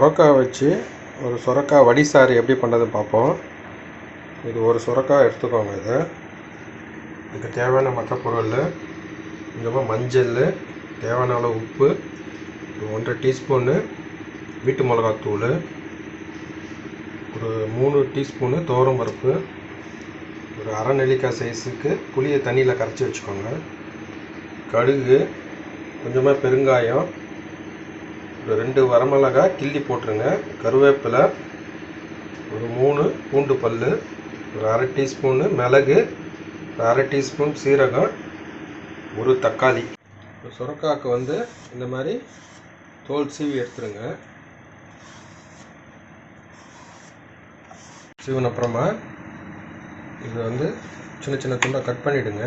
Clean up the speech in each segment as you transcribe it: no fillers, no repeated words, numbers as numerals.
சொரக்காய் வச்சு ஒரு சொரக்காய் வடிசாறு எப்படி பண்ணுறது பார்ப்போம். இது ஒரு சொரக்காய் எடுத்துக்கோங்க. இதுக்கு தேவையான மற்ற பொருள் கொஞ்சமாக மஞ்சள், தேவையான அளவு உப்பு, 1.5 டீஸ்பூனு வீட்டு மிளகாத்தூள், ஒரு 3 டீஸ்பூனு துவரம் பருப்பு, ஒரு அரை நெல்லிக்காய் சைஸுக்கு புளியை தண்ணியில் கரைச்சி வச்சுக்கோங்க, கடுகு, கொஞ்சமாக பெருங்காயம், ஒரு 2 வரமிளகாய் கிள்ளி போட்டுருங்க, கருவேப்பிலை, ஒரு 3 பூண்டு பல், ஒரு அரை டீஸ்பூனு மிளகு, ஒரு அரை டீஸ்பூன் சீரகம், ஒரு தக்காளி. சுரக்காய்க்கு இந்த மாதிரி தோல் சீவி எடுத்துருங்க. சீவின அப்புறமா இது சின்ன சின்ன துண்டாக கட் பண்ணிவிடுங்க.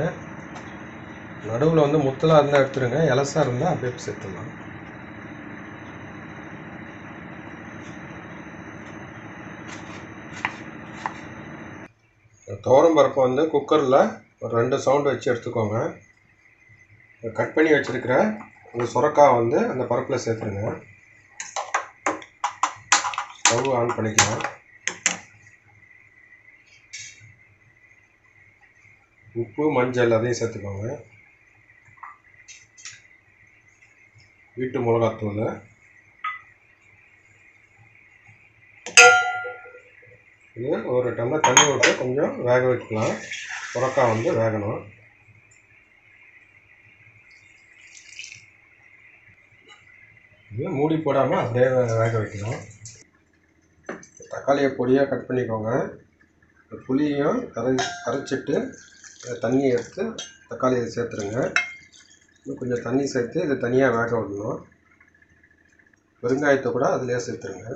நடுவில் முத்தலாக இருந்தால் எடுத்துருங்க, இலசாக இருந்தால் அப்படியே சேர்த்துடலாம். துவரம் பருப்பு குக்கரில் ஒரு 2 சவுண்டு வச்சு எடுத்துக்கோங்க. கட் பண்ணி வச்சுருக்கிற இந்த சுரக்காய் அந்த பருப்பில் சேர்த்துருங்க. ஸ்டவ் ஆன் பண்ணிக்கலாம். உப்பு, மஞ்சள் அதையும் சேர்த்துக்கோங்க. வீட்டு மிளகாத்தூள், இது ஒரு டம்ளர் தண்ணி விட்டு கொஞ்சம் வேக வைக்கலாம். சுரக்காய் வேகணும். இது மூடி போடாமல் அப்படியே வேக வைக்கணும். தக்காளியை பொடியாக கட் பண்ணிக்கோங்க. புளியையும் கரைச்சிட்டு தண்ணி எடுத்து தக்காளியை சேர்த்துருங்க. இன்னும் கொஞ்சம் தண்ணி சேர்த்து இதை தனியாக வேக விடணும். பெருங்காயத்தை கூட அதிலே சேர்த்துருங்க.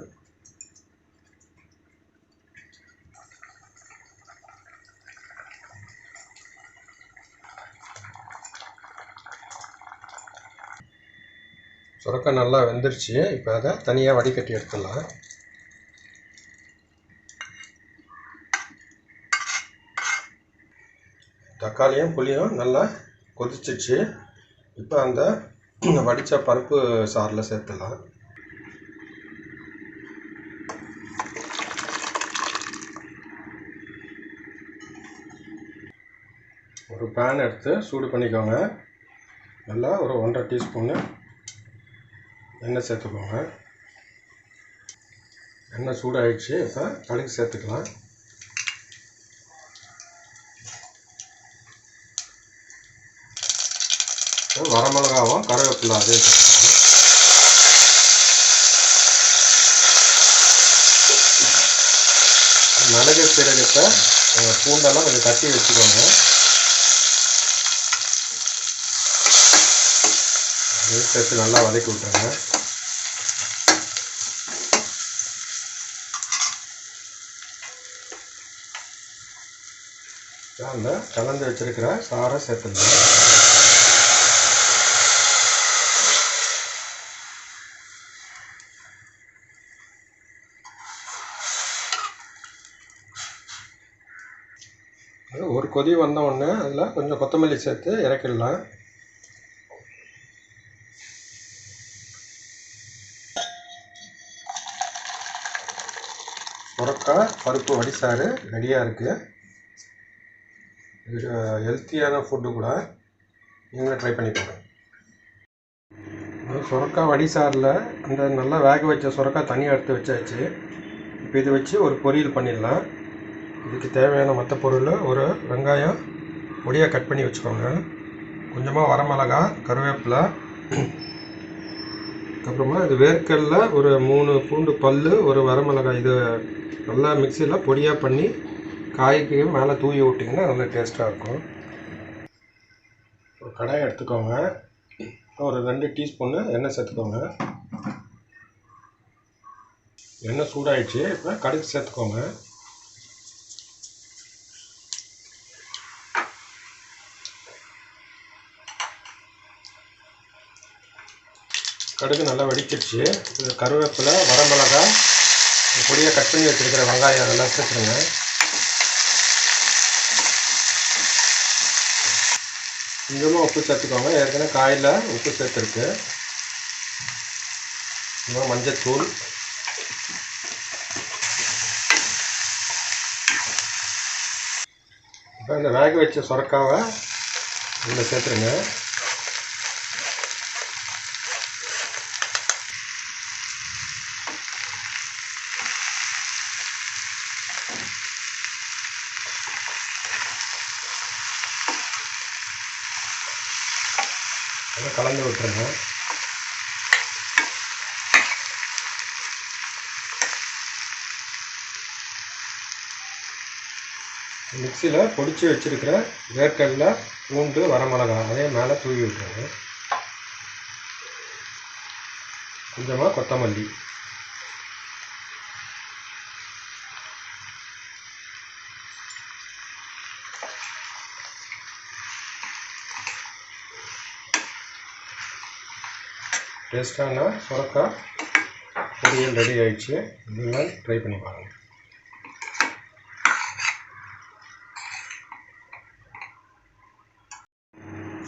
சுரக்காய் நல்லா வெந்துருச்சு. இப்போ அதை தனியாக வடிகட்டி எடுத்துடலாம். தக்காளியும் புளியும் நல்லா கொதிச்சிச்சு. இப்போ அந்த வடித்த பருப்பு சாறில் சேர்த்துடலாம். ஒரு பேன் எடுத்து சூடு பண்ணிக்கோங்க. நல்லா ஒரு 1.5 டீஸ்பூனு எண்ணெய் சேர்த்துக்கோங்க. எண்ணெய் சூடாகிடுச்சு. இப்போ கடுகு சேர்த்துக்கலாம். வரமிளகாவும் கருவேப்பிலை அதையும் சேர்த்துக்கோங்க. மிளகு சீரகத்தை பூண்டெல்லாம் கொஞ்சம் தட்டி வச்சுக்கோங்க. அதையும் சேர்த்து நல்லா வதக்கி விட்டுருங்க. அந்த கலந்து வச்சிருக்கிற சாறை சேர்த்துருங்க. ஒரு கொதி வந்த உடனே அதில் கொஞ்சம் கொத்தமல்லி சேர்த்து இறக்கிடலாம். சுரக்காய் பருப்பு வடிசாறு ரெடியாக இருக்குது. இது ஹெல்த்தியான ஃபுட்டு கூட, நீங்களும் ட்ரை பண்ணிக்கோங்க. சுரக்காய் வடிசாறில் அந்த நல்லா வேக வச்ச சுரக்காய் தனியாக எடுத்து வச்சாச்சு. இப்போ இதை வச்சு ஒரு பொரியல் பண்ணிடலாம். இதுக்கு தேவையான மற்ற பொருள், ஒரு வெங்காயம் பொடியாக கட் பண்ணி வச்சுக்கோங்க, கொஞ்சமாக வரமிளகாய், கருவேப்பிலை, அதுக்கப்புறமா இது வேர்க்கடலை, ஒரு 3 பூண்டு பல், ஒரு வரமிளகாய். இது நல்லா மிக்சியில் பொடியாக பண்ணி காய்க்கு மேலே தூவி விட்டிங்கன்னா நல்லா டேஸ்ட்டாக இருக்கும். ஒரு கடாயை எடுத்துக்கோங்க. ஒரு 2 டீஸ்பூனு எண்ணெய் சேர்த்துக்கோங்க. எண்ணெய் சூடாகிடுச்சு. இப்போ கடுகு சேர்த்துக்கோங்க. கடுகு நல்லா வெடிச்சிருச்சு. இது கருவேப்பிலை, வரமிளகாய், பொடியாக கட் பண்ணி வச்சுருக்கிற வெங்காயம் அதெல்லாம் சேர்த்துருங்க. கொஞ்சமாக உப்பு சேர்த்துக்கோங்க. ஏற்கனவே காயில் உப்பு சேர்த்துருக்கு. கொஞ்சமாக மஞ்சத்தூள், இப்போ இந்த வேக வச்ச சுரக்காவை இதில் சேர்த்துருங்க. அதை கலந்து விட்டுருங்க. மிக்சியில் பொடிச்சு வச்சுருக்கிற வேர்க்கடலை, பூண்டு, வரமிளகாய் அதே மேலே தூவி விட்டுருங்க. கொஞ்சமாக கொத்தமல்லி. டேஸ்டான சுரக்காய் பொரியல் ரெடி ஆயிடுச்சு. நீங்கள் ட்ரை பண்ணி பாருங்கள்.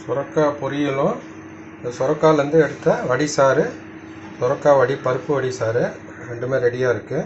சுரக்காய் பொரியலும் இந்த சுரக்காயிலேருந்து எடுத்த வடிசாறு, சுரக்காய் வடி பருப்பு வடிசாறு ரெண்டுமே ரெடியாக இருக்குது.